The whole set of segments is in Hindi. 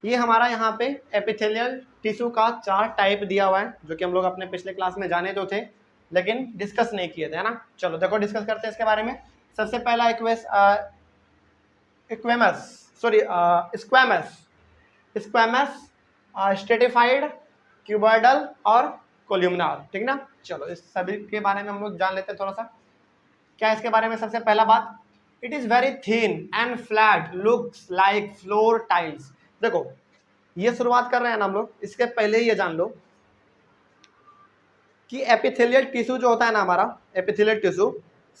ये हमारा यहाँ पे एपिथेलियल टिश्यू का 4 टाइप दिया हुआ है, जो कि हम लोग अपने पिछले क्लास में जाने तो थे लेकिन डिस्कस नहीं किए थे, है ना। चलो देखो डिस्कस करते हैं इसके बारे में। सबसे पहला स्क्वैमस, स्ट्रेटिफाइड, क्यूबॉइडल और कोल्यूमिनार, ठीक ना। चलो इस सभी के बारे में हम लोग जान लेते हैं थोड़ा सा। क्या इसके बारे में सबसे पहला बात, it is very thin and flat, looks like floor tiles. देखो ये शुरुआत कर रहे हैं ना हम लोग, इसके पहले ही ये जान लो कि एपिथेलियल टिश्यू जो होता है ना हमारा, एपिथेलियल टिश्यू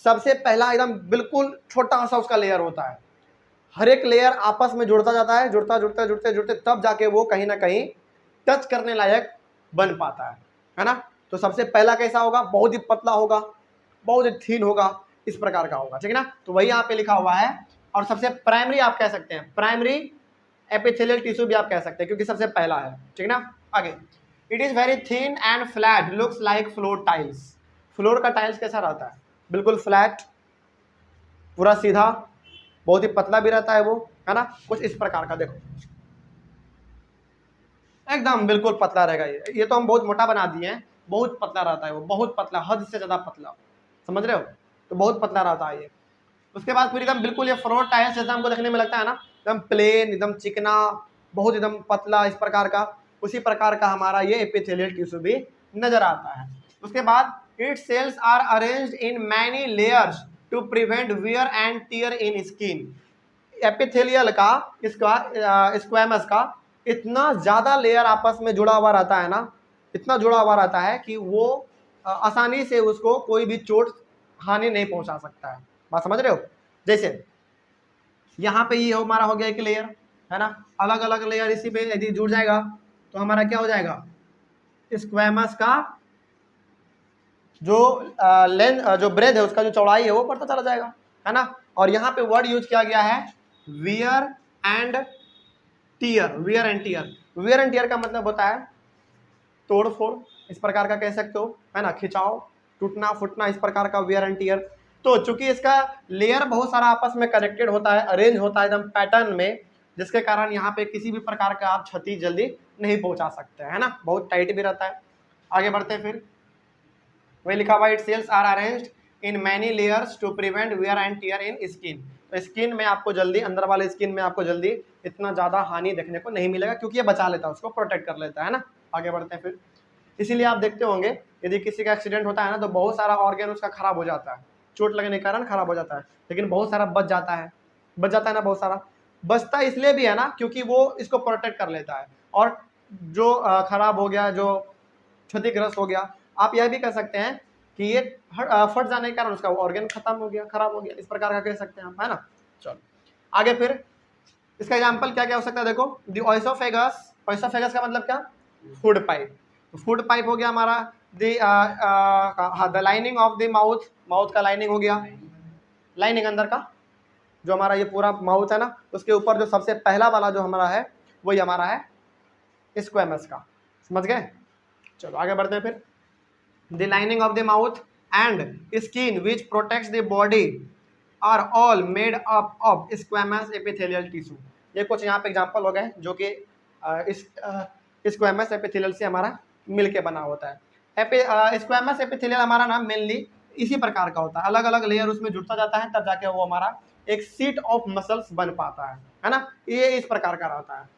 सबसे पहला एकदम बिल्कुल छोटा सा उसका लेयर होता है। हर एक लेयर आपस में जुड़ता जाता है, जुड़ते तब जाके वो कहीं ना कहीं टच करने लायक बन पाता है ना। तो सबसे पहला कैसा होगा, बहुत ही पतला होगा, बहुत ही थीन होगा, इस प्रकार का होगा, ठीक है ना। तो वही यहाँ पे लिखा हुआ है। और सबसे प्राइमरी आप कह सकते हैं, प्राइमरी एपिथेलियल टिश्यू भी आप कह सकते हैं क्योंकि सबसे पहला है, ठीक ना। आगे, it is very thin and flat, looks like floor tiles. Floor का टाइल्स कैसा रहता है, बिल्कुल फ्लैट, पूरा सीधा, बहुत ही पतला भी रहता है वो, है ना, कुछ इस प्रकार का। देखो एकदम बिल्कुल पतला रहेगा। ये तो हम बहुत मोटा बना दिए हैं, बहुत पतला रहता है वो, बहुत पतला, हद से ज्यादा पतला, समझ रहे हो। तो बहुत पतला रहता है ये। उसके बाद फिर एकदम बिल्कुल ये फ्लोर टाइल्स जैसा हमको देखने में लगता है ना, एकदम प्लेन, एकदम चिकना, बहुत एकदम पतला, इस प्रकार का, उसी प्रकार का हमारा ये एपिथेलियल टिश्यू भी नजर आता है। उसके बाद its cells are arranged in many layers to prevent wear and tear in skin. Epithelial का, इसका स्क्वैमस का इतना ज्यादा लेयर आपस में जुड़ा हुआ रहता है ना, इतना जुड़ा हुआ रहता है कि वो आसानी से उसको कोई भी चोट हानि नहीं पहुंचा सकता है। बात समझ रहे हो। जैसे यहाँ पे ये हमारा हो गया एक लेयर, है ना, अलग अलग लेयर इसी पे यदि जुड़ जाएगा तो हमारा क्या हो जाएगा, स्क्वैमस का जो जो ब्रेड है, उसका जो चौड़ाई है वो बढ़ता चला जाएगा, है ना। और यहाँ पे वर्ड यूज किया गया है wear and tier. Wear and tier, wear and tier का मतलब होता है तोड़ फोड़, इस प्रकार का कह सकते हो, है ना, खिंचाव, टूटना फूटना, इस प्रकार का वियर एंड टियर। तो चूंकि इसका लेयर बहुत सारा आपस में कनेक्टेड होता है, अरेंज होता है एकदम पैटर्न में, जिसके कारण यहाँ पे किसी भी प्रकार का आप क्षति जल्दी नहीं पहुंचा सकते, है ना, बहुत टाइट भी रहता है। आगे बढ़ते हैं फिर, वही लिखा हुआ its cells are arranged in many layers to prevent wear and tear in skin. तो स्किन में आपको जल्दी, अंदर वाले स्किन में आपको जल्दी इतना ज्यादा हानि देखने को नहीं मिलेगा, क्योंकि ये बचा लेता है, उसको प्रोटेक्ट कर लेता है ना। आगे बढ़ते हैं फिर, इसीलिए आप देखते होंगे यदि किसी का एक्सीडेंट होता है ना, तो बहुत सारा ऑर्गन उसका खराब हो जाता है, चोट लगने के कारण खराब हो जाता है, लेकिन बहुत सारा बच जाता है, बच जाता है ना, बहुत सारा बचता इसलिए भी है ना क्योंकि वो इसको प्रोटेक्ट कर लेता है। और जो खराब हो गया, जो क्षतिग्रस्त हो गया, आप यह भी कह सकते हैं कि ये फट जाने के कारण उसका ऑर्गन खत्म हो गया, खराब हो गया, इस प्रकार का कह सकते हैं आप, है ना। चलो आगे फिर, इसका एग्जांपल क्या क्या हो सकता है, देखो द ओएसोफेगस। ओएसोफेगस का मतलब क्या, फूड पाइप। फूड पाइप हो गया हमारा। The lining of the mouth, mouth का लाइनिंग हो गया, लाइनिंग अंदर का, जो हमारा ये पूरा माउथ है ना, उसके ऊपर जो सबसे पहला वाला जो हमारा है वही हमारा है स्क्वैमस का, समझ गए। चलो आगे बढ़ते हैं फिर, the lining of the mouth and skin which protects the body are all made up of squamous epithelial tissue. ये कुछ यहाँ पे एग्जांपल हो गए जो कि इस स्क्वैमस एपिथेलियल से हमारा मिलके बना होता है। स्क्वैमस एपिथेलियल हमारा नाम मेनली इसी प्रकार का होता है, अलग अलग लेयर उसमें जुड़ता जाता है, तब जाके वो हमारा एक सीट ऑफ मसल्स बन पाता है ना। ये इस प्रकार का रहता है।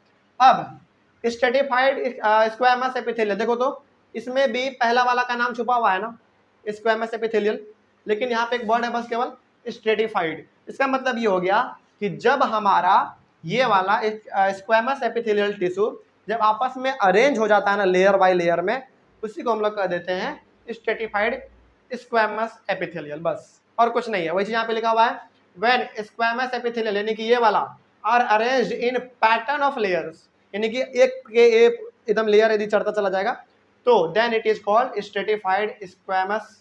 अब स्ट्रेटिफाइड स्क्वैमस एपिथेलियल, देखो तो इसमें भी पहला वाला का नाम छुपा हुआ है ना, स्क्वैमस एपिथेलियल, लेकिन यहाँ पे एक वर्ड है बस केवल स्ट्रेटिफाइड। इसका मतलब ये हो गया कि जब हमारा ये वाला स्क्वैमस एपिथेलियल टिश्यू जब आपस में अरेंज हो जाता है ना, लेयर बाय लेयर में, उसी को हम लोग कह देते हैं स्ट्रेटिफाइड स्क्वैमस एपिथेलियल, बस और कुछ नहीं है। वही चीज यहाँ पे लिखा हुआ है, व्हेन स्क्वैमस एपिथेलियल यानी कि ये वाला are arranged in pattern of layers, यानी कि एक के एक एकदम लेयर यदि चढ़ता चला जाएगा तो then it is called stratified squamous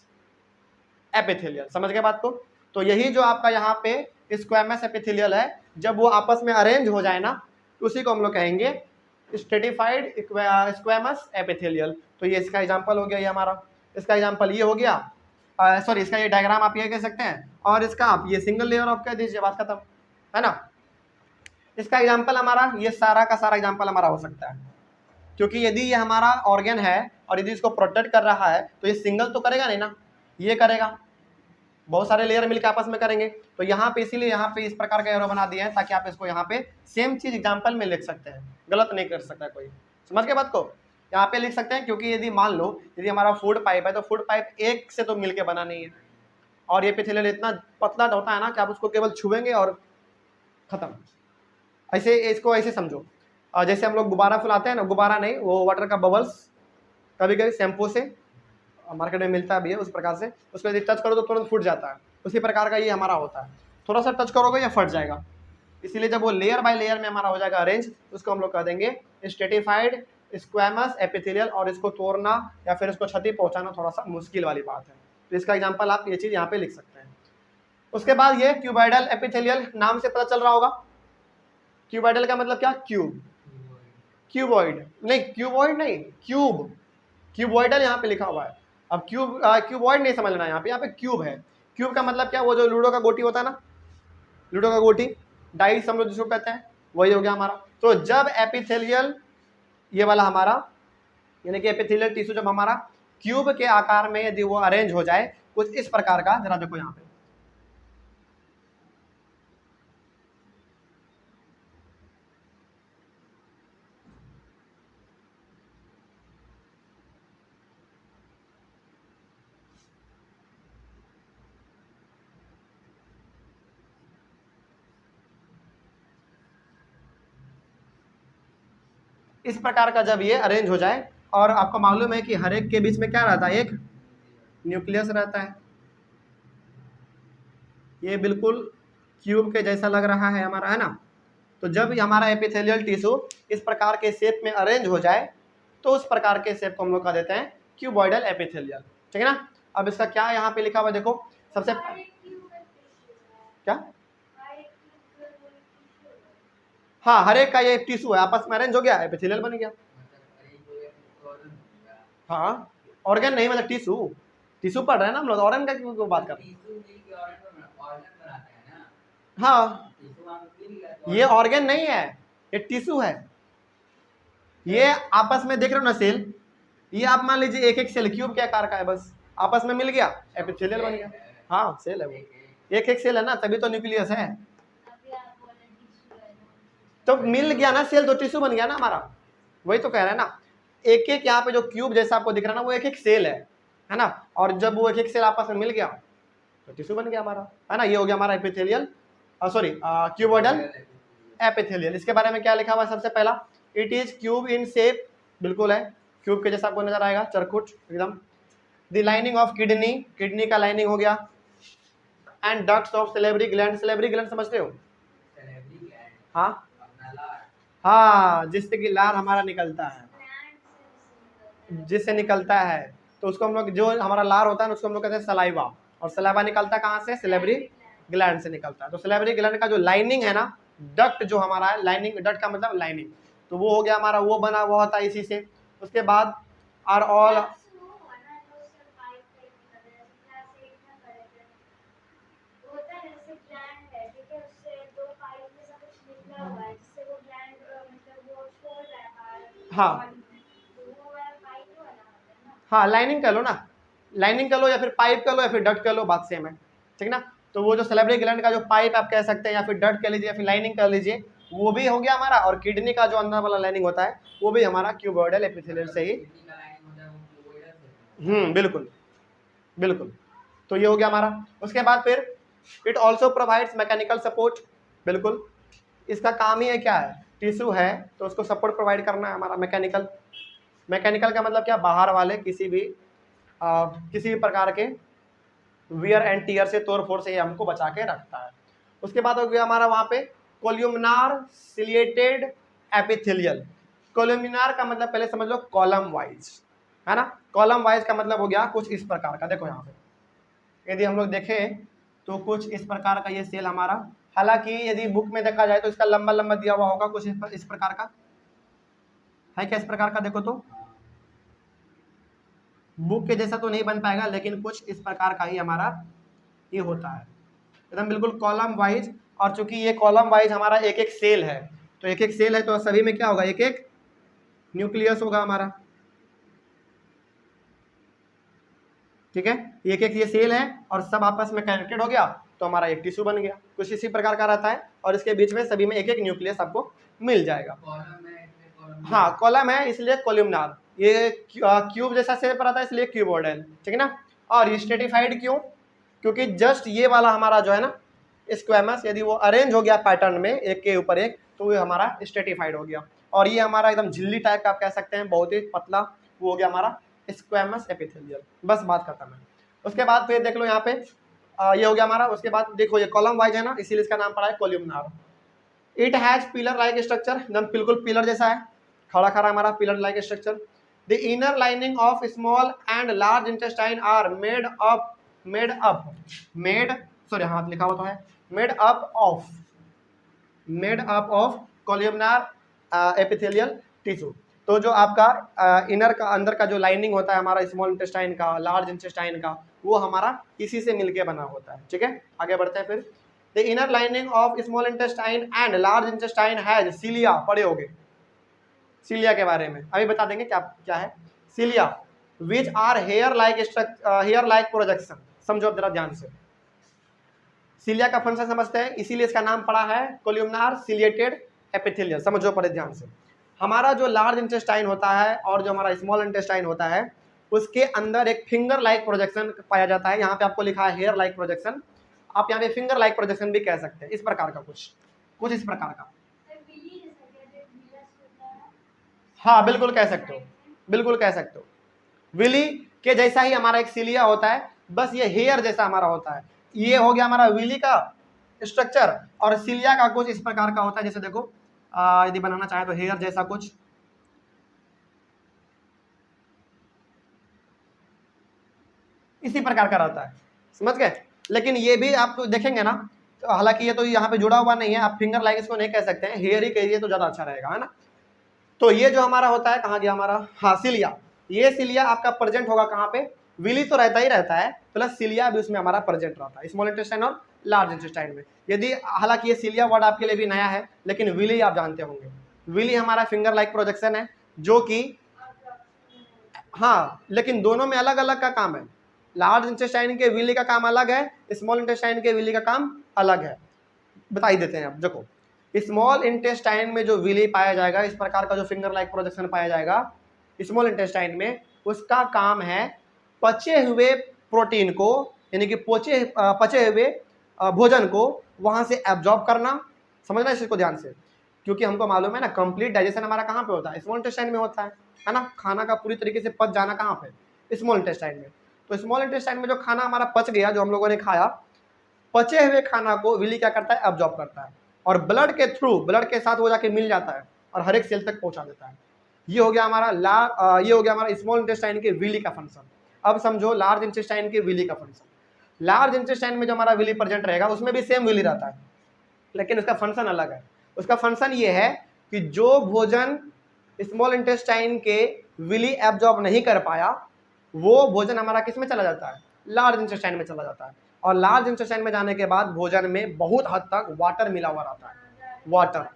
epithelial. समझ गए बात को। तो यही जो आपका यहाँ पे स्क्वैमस एपिथेलियल है, जब वो आपस में अरेंज हो जाए ना, उसी को हम लोग कहेंगे स्ट्रेटिफाइड स्क्वैमस एपिथेलियल। तो ये इसका एग्जांपल हो गया, ये हमारा इसका एग्जांपल ये हो गया, सॉरी इसका ये डायग्राम आप ये कह सकते हैं, और इसका आप ये सिंगल लेयर ऑफ कह दीजिए, बात खत्म, है ना। इसका एग्जाम्पल हमारा ये सारा का सारा एग्जाम्पल हमारा हो सकता है, क्योंकि यदि ये हमारा ऑर्गन है और यदि इसको प्रोटेक्ट कर रहा है तो ये सिंगल तो करेगा नहीं ना, ये करेगा, बहुत सारे लेयर मिलकर आपस में करेंगे। तो यहाँ पे इसीलिए यहाँ पे इस प्रकार का एरो बना दिया है ताकि आप इसको यहाँ पे सेम चीज एग्जाम्पल में लिख सकते हैं, गलत नहीं कर सकता कोई। समझ के बात को, यहाँ पे लिख सकते हैं, क्योंकि यदि मान लो यदि हमारा फूड पाइप है तो फूड पाइप एक से तो मिलके बना नहीं है, और ये एपिथेलियल इतना पतला होता है ना कि आप उसको केवल छुएंगे और खत्म। ऐसे इसको ऐसे समझो, और जैसे हम लोग गुब्बारा फुलाते हैं ना, गुब्बारा नहीं, वो वाटर का बबल्स कभी कभी शैम्पू से मार्केट में मिलता भी है, उस प्रकार से उसको यदि टच करो तो तुरंत फूट जाता है, उसी प्रकार का ये हमारा होता है, थोड़ा सा टच करोगे या फट जाएगा। इसीलिए जब वो लेयर बाय लेयर में हमारा हो जाएगा अरेंज, उसको हम लोग कह देंगे स्ट्रेटिफाइड स्क्वैमस एपिथेलियल, और इसको तोड़ना या फिर इसको क्षति पहुंचाना थोड़ा सा मुश्किल वाली बात है। तो इसका एग्जाम्पल आप ये चीज़ यहाँ पे लिख सकते हैं। उसके बाद ये क्यूबॉइडल एपिथेलियल, नाम से पता चल रहा होगा, क्यूबॉइडल का मतलब क्या, क्यूब, क्यूबॉइड नहीं, क्यूबॉइड नहीं, क्यूब, क्यूबॉइडल यहाँ पे लिखा हुआ है। अब क्यूबॉइड नहीं समझना, यहाँ पे क्यूब है। क्यूब का मतलब क्या, वो जो लूडो का गोटी होता है ना, लूडो का गोटी, डाइस हम लोग जिसको कहते हैं, वही हो गया हमारा। तो जब एपिथेलियल ये वाला हमारा यानी कि एपिथेलियल टिश्यू जब हमारा क्यूब के आकार में यदि वो अरेंज हो जाए कुछ इस प्रकार का, जरा देखो यहाँ पे, इस प्रकार का जब ये अरेंज हो जाए, और आपको मालूम है कि हर एक के बीच में क्या रहता है, एक न्यूक्लियस रहता है। ये बिल्कुल क्यूब के जैसा लग रहा है हमारा, है ना। तो जब हमारा एपिथेलियल टिश्यू इस प्रकार के शेप में अरेंज हो जाए तो उस प्रकार के शेप को हम लोग कह देते हैं क्यूबॉइडल एपिथेलियल, ठीक है ना। अब इसका क्या यहाँ पे लिखा हुआ देखो, सबसे क्या, हाँ हर एक का ये टिश्यू है, आपस में अरेंज हो गया, एपिथेलियल बन गया। हाँ ऑर्गन नहीं, मतलब टिश्यू, टिश्यू पढ़ रहे हैं ना हम लोग, ऑर्गन का क्यों बात कर रहे हैं। हाँ ये ऑर्गन नहीं है, ये टिश्यू है। ये आपस में देख रहे हो ना सेल, ये आप मान लीजिए एक एक सेल क्यूब के आकार का है, बस आपस में मिल गया, एपिथेलियल बन गया। हाँ सेल है वो, एक एक सेल है ना, तभी तो न्यूक्लियस है। तो मिल गया ना सेल, तो टिश्यू बन गया ना हमारा, वही तो कह रहे हैं ना। एक एक यहाँ पे जो क्यूब जैसा आपको दिख रहा है ना, वो एक एक सेल है ना, और जब वो एक एक सेल आपस में मिल गया तो टिश्यू बन गया हमारा, है ना। ये हो गया हमारा एपिथेलियल, सॉरी क्यूबॉइडल एपिथेलियल। इसके बारे में क्या लिखा हुआ है, सबसे पहला it is cube in shape, बिल्कुल है क्यूब के जैसा आपको नजर आएगा, चरखुट एकदम। The lining of kidney, kidney का लाइनिंग हो गया। And ducts of salivary gland, salivary gland समझते हो, हाँ हाँ, जिससे कि लार हमारा निकलता है, जिससे निकलता है, तो उसको हम लोग, जो हमारा लार होता है ना उसको हम लोग कहते हैं सलाइवा, और सलाइवा निकलता है कहाँ से, सेलेब्री ग्लैंड से निकलता है। तो सेलेब्री ग्लैंड का जो लाइनिंग है ना, डक्ट जो हमारा है, लाइनिंग, डक्ट का मतलब लाइनिंग, तो वो हो गया हमारा, वो बना हुआ होता है इसी से। उसके बाद आर ऑल, हाँ हाँ लाइनिंग कर लो ना, लाइनिंग कर लो या फिर पाइप कर लो या फिर डक्ट कर लो, बात सेम है, ठीक ना। तो वो जो सेलेब्री ग्लैंड का जो पाइप आप कह सकते हैं या फिर डक्ट कह लीजिए या फिर लाइनिंग कर लीजिए, वो भी हो गया हमारा। और किडनी का जो अंदर वाला लाइनिंग होता है वो भी हमारा क्यूबॉइडल एपिथेलियल से ही, बिल्कुल बिल्कुल। तो ये हो गया हमारा। उसके बाद फिर it also provides mechanical support, बिल्कुल इसका काम ही है क्या है, टिश्यू है तो उसको सपोर्ट प्रोवाइड करना है हमारा, मैकेनिकल। मैकेनिकल का मतलब क्या, बाहर वाले किसी भी प्रकार के वियर एंड टीयर से, तोड़ फोड़ से ये हमको बचा के रखता है। उसके बाद हो गया हमारा वहाँ पे कोल्यूमिनार सिलिएटेड एपिथेलियल। कोल्यूमिनार का मतलब पहले समझ लो कॉलम वाइज, है ना। कॉलम वाइज का मतलब हो गया कुछ इस प्रकार का, देखो यहाँ पे यदि हम लोग देखें तो कुछ इस प्रकार का ये सेल हमारा, हालांकि यदि बुक में देखा जाए तो इसका लंबा लंबा दिया हुआ होगा कुछ इस प्रकार का, है क्या इस प्रकार का, देखो तो बुक के जैसा तो नहीं बन पाएगा, लेकिन कुछ इस प्रकार का ही हमारा ये होता है, एकदम बिल्कुल कॉलम वाइज। और चूंकि ये कॉलम वाइज हमारा एक एक सेल है, तो एक एक सेल है तो सभी में क्या होगा, एक एक न्यूक्लियस होगा हमारा, ठीक है। एक एक ये सेल है और सब आपस में कनेक्टेड हो गया तो हमारा एक टिश्यू बन गया, कुछ इसी प्रकार का रहता है। और इसके बीच में सभी में एक एक न्यूक्लियस आपको मिल जाएगा। हाँ कॉलम है इसलिए कॉलमनार, ये क्यूब जैसा शेप रहता है इसलिए क्यूबोइडल, ठीक है ना। और ये स्ट्रेटिफाइड क्यों, क्योंकि जस्ट ये वाला हमारा जो है ना स्क्वेमस, यदि वो अरेंज हो गया पैटर्न में एक के ऊपर एक तो ये हमारा स्ट्रेटिफाइड हो गया। और ये हमारा एकदम झिल्ली टाइप का आप कह सकते हैं, बहुत ही पतला, वो हो गया हमारा स्क्वेमस एपिथेलियल। बस बात खत्म है। उसके बाद फिर देख लो यहाँ पे ये हो गया हमारा। उसके बाद देखो ये कॉलम वाइज है ना, इसीलिए इसका नाम पड़ा है columnar. It has pillar like structure, एकदम बिल्कुल पिलर जैसा है, खड़ा खड़ा हमारा pillar like structure. The inner lining of small and large intestine are made हाथ लिखा हुआ तो है, made up of columnar epithelial tissue. तो जो आपका इनर का अंदर का जो लाइनिंग होता है हमारा स्मॉल इंटेस्टाइन का, लार्ज इंटेस्टाइन का, वो हमारा इसी से मिलके बना होता है, ठीक है। आगे बढ़ते हैं फिर। The inner lining of small intestine and large intestine has cilia, पढ़े होगे सिलिया के बारे में, अभी बता देंगे क्या क्या है cilia, which are hair like projection. समझो अब जरा ध्यान से, सिलिया का फंक्शन समझते हैं, इसीलिए इसका नाम पड़ा है कॉलमनार सिलिएटेड एपिथेलियल। समझो पड़े ध्यान से, हमारा जो लार्ज इंटेस्टाइन होता है और जो हमारा स्मॉल इंटेस्टाइन होता है उसके अंदर एक फिंगर लाइक प्रोजेक्शन पाया जाता है। यहाँ पे आपको लिखा है हेयर लाइक प्रोजेक्शन, आप यहाँ पे फिंगर लाइक प्रोजेक्शन भी कह सकते हैं, इस प्रकार का कुछ इस प्रकार का। हाँ बिल्कुल कह सकते हो, बिल्कुल कह सकते हो, विली के जैसा ही हमारा एक सिलिया होता है, बस ये हेयर जैसा हमारा होता है। ये हो गया हमारा विली का स्ट्रक्चर, और सिलिया का कुछ इस प्रकार का होता है, जैसे देखो यदि बनाना चाहे तो हेयर जैसा कुछ, इसी प्रकार का रहता है, समझ गए। लेकिन ये भी आप देखेंगे ना, तो हालांकि ये तो यहाँ पे जुड़ा हुआ नहीं है, आप फिंगर लाइक इसको नहीं कह सकते हैं, हेयर ही कहिए तो ज्यादा अच्छा रहेगा, है ना। तो ये जो हमारा होता है, कहाँ गया हमारा, हाँ सिलिया, ये सिलिया आपका प्रेजेंट होगा कहाँ पे, विली तो रहता ही रहता है प्लस सिलिया भी उसमें हमारा प्रेजेंट रहता है, स्मॉल इंटेस्टाइन और लार्ज इंटेस्टाइन में। यदि हालांकि ये सिलिया वर्ड आपके लिए भी नया है, लेकिन विली आप जानते होंगे, विली हमारा फिंगर लाइक प्रोजेक्शन है, जो कि हाँ लेकिन दोनों में अलग अलग का काम है। लार्ज इंटेस्टाइन के विली का काम अलग है, स्मॉल इंटेस्टाइन के विली का काम अलग है। बता ही देते हैं आप, देखो स्मॉल इंटेस्टाइन में जो विली पाया जाएगा, इस प्रकार का जो फिंगर लाइक प्रोजेक्शन पाया जाएगा स्मॉल इंटेस्टाइन में, उसका काम है पचे हुए प्रोटीन को, यानी कि पचे हुए भोजन को वहां से एब्जॉर्ब करना। समझना इसको ध्यान से, क्योंकि हमको मालूम है ना कंप्लीट डाइजेशन हमारा कहाँ पे होता है, स्मॉल इंटेस्टाइन में होता है ना। खाना का पूरी तरीके से पच जाना कहाँ पे, स्मॉल इंटेस्टाइन में। तो स्मॉल इंटेस्टाइन में जो खाना हमारा पच गया, जो हम लोगों ने खाया, पचे हुए खाना को विली क्या करता है, एब्जॉर्ब करता है, और ब्लड के थ्रू, ब्लड के साथ वो जाके मिल जाता है और हर एक सेल तक पहुंचा देता है। ये हो गया हमारा स्मॉल इंटेस्टाइन के विली का फंक्शन। अब समझो लार्ज इंटेस्टाइन के विली का फंक्शन। लार्ज इंटेस्टाइन में जो हमारा विली प्रेजेंट रहेगा उसमें भी सेम विली रहता है, लेकिन उसका फंक्शन अलग है। उसका फंक्शन ये है कि जो भोजन स्मॉल इंटेस्टाइन के विली एब्जॉर्ब नहीं कर पाया, वो भोजन हमारा किस में चला जाता है, लार्ज इंटेस्टाइन में चला जाता है। और लार्ज इंटेस्टाइन में जाने के बाद भोजन में बहुत हद तक वाटर मिला हुआ रहता है, वाटर,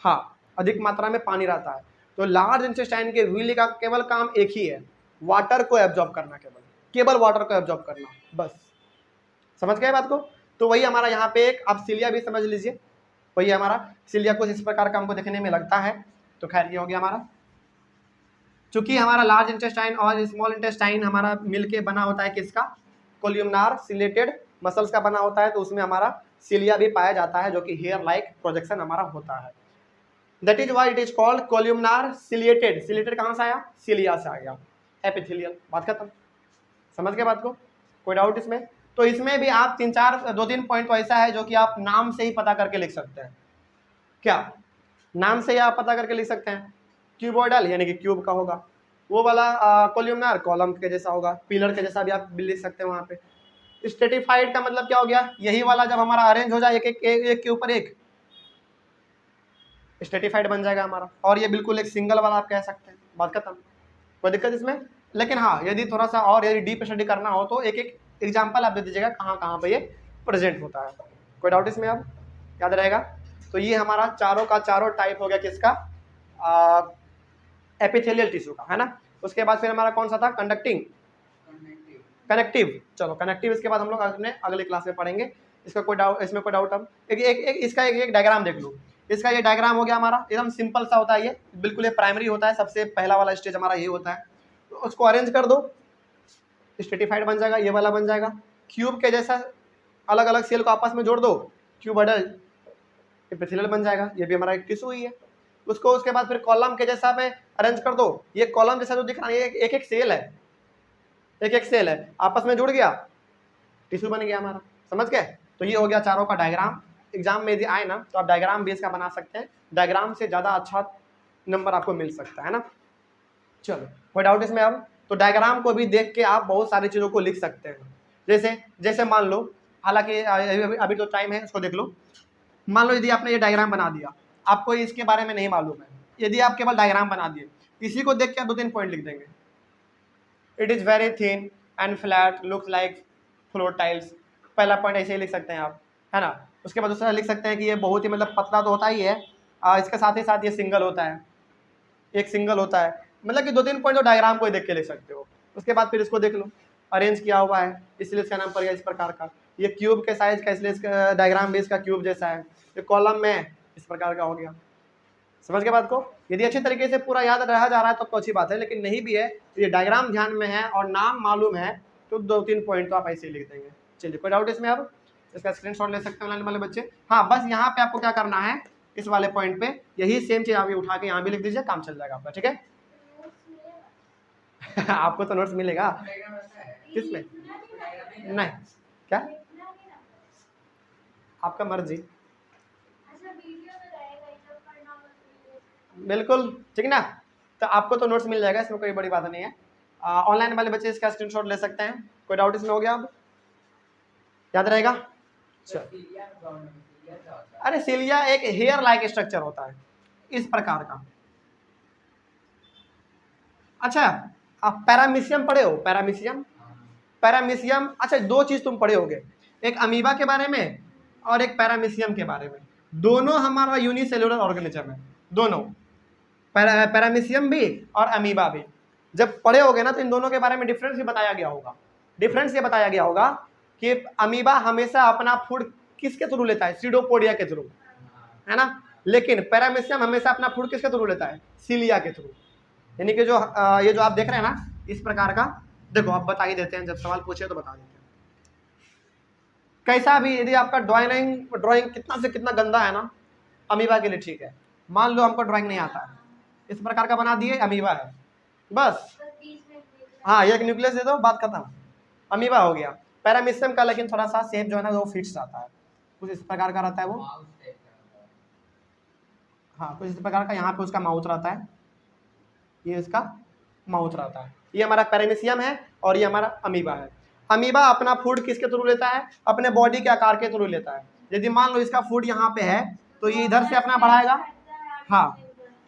हाँ अधिक मात्रा में पानी रहता है। तो लार्ज इंटेस्टाइन के विली का केवल काम एक ही है, वाटर को एब्जॉर्ब करना, केवल वाटर को एब्जॉर्ब करना, बस। समझ गए बात को। तो वही हमारा यहाँ पे एक, आप सिलिया भी समझ लीजिए, वही हमारा सिलिया कुछ इस प्रकार का हमको देखने में लगता है। तो खैर ये हो गया हमारा, चूंकि हमारा लार्ज इंटेस्टाइन और स्मॉल इंटेस्टाइन हमारा मिलके बना होता है किसका, कॉलमनार सिलेटेड मसल्स का बना होता है, तो उसमें हमारा सिलिया भी पाया जाता है, जो कि हेयर लाइक प्रोजेक्शन हमारा होता है। That is why it is called columnar ciliated. Ciliated कहाँ से आया, सिलिया से आ गया, एपिथेलियल। बात खत्म, समझ गए बात को, कोई डाउट इसमें। तो इसमें भी आप 2-3 पॉइंट तो ऐसा है जो कि आप नाम से ही पता करके लिख सकते हैं। क्या नाम से ही आप पता करके लिख सकते हैं, क्यूबोइडल यानी कि क्यूब का होगा, वो वाला कॉलमनार कॉलम के जैसा होगा, पिलर के जैसा भी आप लिख सकते हैं वहाँ पे। स्ट्रेटिफाइड का मतलब क्या हो गया, यही वाला जब हमारा अरेंज हो जाए एक के ऊपर एक, स्ट्रेटिफाइड बन जाएगा हमारा। और ये बिल्कुल एक सिंगल वाला आप कह सकते हैं, बात खत्म, कोई दिक्कत इसमें। लेकिन हाँ यदि थोड़ा सा और यदि डीप स्टडी करना हो तो एक एक एग्जाम्पल आप दे दीजिएगा कहाँ कहाँ पे ये प्रेजेंट होता है। कोई डाउट इसमें अब। याद रहेगा। तो ये हमारा चारों का चारों टाइप हो गया किसका, एपिथेलियल टिश्यू का, है ना। उसके बाद फिर हमारा कौन सा था, कंडक्टिंग, कनेक्टिव। चलो कनेक्टिव इसके बाद हम लोग अपने अगले क्लास में पढ़ेंगे। इसका कोई डाउट, इसमें कोई डाउट अब इसका एक डायग्राम देख लो। इसका ये डायग्राम हो गया हमारा, एकदम सिंपल सा होता है ये, बिल्कुल ये प्राइमरी होता है, सबसे पहला वाला स्टेज हमारा ये होता है। तो उसको अरेंज कर दो, स्ट्रेटिफाइड बन जाएगा, ये वाला बन जाएगा। क्यूब के जैसा अलग अलग सेल को आपस में जोड़ दो, क्यूबॉइडल एपिथेलियल बन जाएगा, ये भी हमारा एक टिश्यू ही है। उसको उसके बाद फिर कॉलम के जैसा में अरेंज कर दो, ये कॉलम जैसा जो दिख रहा है ये एक एक सेल है, एक एक सेल है, आपस में जुड़ गया, टिश्यू बन गया हमारा, समझ गए। तो ये हो गया चारों का डायग्राम। एग्जाम में यदि आए ना तो आप डायग्राम बेस का बना सकते हैं, डायग्राम से ज़्यादा अच्छा नंबर आपको मिल सकता है ना। चलो कोई डाउट इसमें अब। तो डायग्राम को भी देख के आप बहुत सारी चीज़ों को लिख सकते हैं, जैसे जैसे मान लो, हालांकि अभी तो टाइम है, इसको देख लो। मान लो यदि आपने ये डायग्राम बना दिया, आपको इसके बारे में नहीं मालूम है, यदि आप केवल डायग्राम बना दिए, इसी को देख के आप 2-3 पॉइंट लिख देंगे। It is very thin and flat, looks like floor tiles, पहला पॉइंट ऐसे ही लिख सकते हैं आप, है ना। उसके बाद दूसरा लिख सकते हैं कि ये बहुत ही मतलब पतला तो होता ही है, इसके साथ ही साथ ये सिंगल होता है, एक सिंगल होता है, मतलब कि 2-3 पॉइंट तो डायग्राम को ही देख के लिख सकते हो। उसके बाद फिर इसको देख लो, अरेंज किया हुआ है, इसलिए इसका नाम पड़ गया इस प्रकार का। ये क्यूब के साइज का, इसलिए इसका डायग्राम बेस का क्यूब जैसा है। ये कॉलम में इस प्रकार का हो गया, समझ के बात को। यदि अच्छे तरीके से पूरा याद रहा जा रहा है तो अच्छी बात है, लेकिन नहीं भी है तो ये डायग्राम ध्यान में है और नाम मालूम है तो 2-3 पॉइंट तो आप ऐसे ही लिख देंगे। चलिए कोई डाउट इसमें अब, इसका स्क्रीनशॉट ले सकते हैं ऑनलाइन वाले बच्चे। हाँ बस यहाँ पे आपको क्या करना है, इस वाले पॉइंट पे यही सेम चीज आप उठा के यहाँ भी लिख दीजिए, काम चल जाएगा आपका, ठीक है। आपको तो नोट्स मिलेगा, किसमें नहीं, क्या आपका मर्जी, बिल्कुल ठीक ना। तो आपको तो नोट्स मिल जाएगा, इसमें कोई बड़ी बात नहीं है। ऑनलाइन वाले बच्चे इसका स्क्रीनशॉट ले सकते हैं। कोई डाउट इसमें हो गया, अब याद रहेगा। अरे सिलिया एक हेयर लाइक स्ट्रक्चर होता है इस प्रकार का। अच्छा आप पैरामीशियम पढ़े हो, पैरामीशियम, पैरामीशियम, अच्छा 2 चीज तुम पढ़े होगे, एक अमीबा के बारे में और एक पैरामीशियम के बारे में। दोनों हमारा यूनिसेलुलर ऑर्गेनिज्म है, दोनों, पैरामीशियम भी और अमीबा भी। जब पढ़े होगे ना तो इन दोनों के बारे में डिफरेंस भी बताया गया होगा। डिफरेंस ये बताया गया होगा कि अमीबा हमेशा अपना फूड किसके थ्रू लेता है, सीडोपोडिया के थ्रू, है ना। लेकिन पैरामीशियम हमेशा अपना फूड किसके थ्रू लेता है, सिलिया के थ्रू। यानी कि जो ये जो आप देख रहे हैं ना इस प्रकार का, देखो आप बता ही देते हैं, जब सवाल पूछे तो बता देते हैं। कैसा भी यदि आपका ड्राइंग कितना से कितना गंदा है ना, अमीबा के लिए ठीक है। मान लो हमको ड्राइंग नहीं आता है, इस प्रकार का बना दिए, अमीबा है बस, हाँ ये एक न्यूक्लियस दे दो, बात खत्म, अमीबा हो गया। पैरामीशियम का लेकिन थोड़ा सा शेप जो है ना वो फिक्स आता है, कुछ इस प्रकार का रहता है वो, हाँ कुछ इस प्रकार का, यहाँ पे उसका माउथ रहता है, ये इसका माउथ रहता है। ये हमारा पैरामीशियम है और ये हमारा अमीबा है। अमीबा अपना फूड किसके थ्रू लेता है, अपने बॉडी के आकार के थ्रू लेता है। यदि मान लो इसका फूड यहाँ पे है तो ये इधर से अपना बढ़ाएगा, हाँ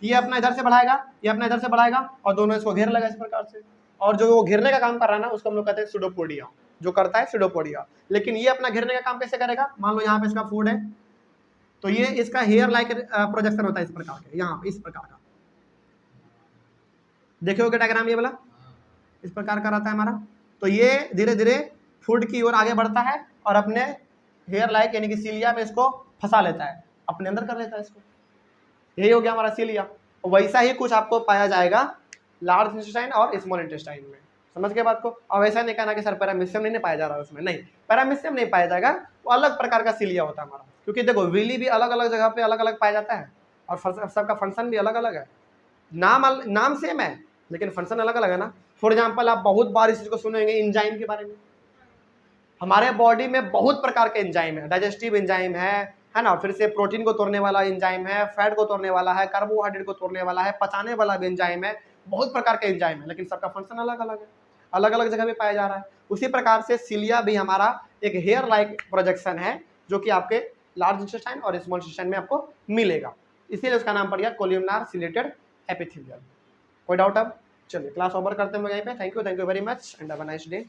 ये अपना इधर से बढ़ाएगा, ये अपना इधर से बढ़ाएगा और दोनों इसको घेर लेगा इस प्रकार से। और जो वो घेरने का काम कर रहा है ना उसको हम लोग कहते हैं सीडोपोडिया, जो करता है सीडोपोडिया। लेकिन ये अपना घेरने का काम कैसे करेगा, मान लो यहाँ पे इसका फूड है तो ये इसका हेयर लाइक प्रोजेक्शन होता है इस प्रकार के, यहाँ इस प्रकार का, देखे हो क्या डायग्राम, ये वाला इस प्रकार का रहता है हमारा। तो ये धीरे धीरे फूड की ओर आगे बढ़ता है और अपने हेयर लाइक यानी कि सीलिया में इसको फंसा लेता है, अपने अंदर कर लेता है इसको। यही हो गया हमारा सीलिया। वैसा ही कुछ आपको पाया जाएगा लार्ज इंटेस्टाइन और स्मॉल इंटेस्टाइन में, समझ के बात को। अब ऐसा नहीं कहना कि सर पैरामीशियम नहीं पाया जा रहा है उसमें, नहीं पैरामीशियम नहीं पाया जाएगा, वो अलग प्रकार का सीलिया होता है हमारा। क्योंकि देखो विली भी अलग अलग जगह पे अलग अलग पाया जाता है और सबका फंक्शन भी अलग अलग है। नाम सेम है लेकिन फंक्शन अलग अलग है ना। फॉर एग्जाम्पल आप बहुत बार इस चीज को सुनेंगे एंजाइम के बारे में। हमारे बॉडी में बहुत प्रकार के एंजाइम है, डाइजेस्टिव एंजाइम है ना, फिर से प्रोटीन को तोड़ने वाला एंजाइम है, फैट को तोड़ने वाला है, कार्बोहाइड्रेट को तोड़ने वाला है, पचाने वाला भी एंजाइम है, बहुत प्रकार के एंजाइम है, लेकिन सबका फंक्शन अलग अलग है, अलग अलग जगह पे पाया जा रहा है। उसी प्रकार से सीलिया भी हमारा एक हेयर लाइक प्रोजेक्शन है जो कि आपके लार्ज इंटेस्टाइन और स्मॉल इंटेस्टाइन में आपको मिलेगा, इसीलिए उसका नाम पड़ गया कोलियमनार सिलेटेड एपिथेलियल। कोई डाउट अब, चलिए क्लास ओवर करते हैं यहीं पे। Thank you very much and have a nice day.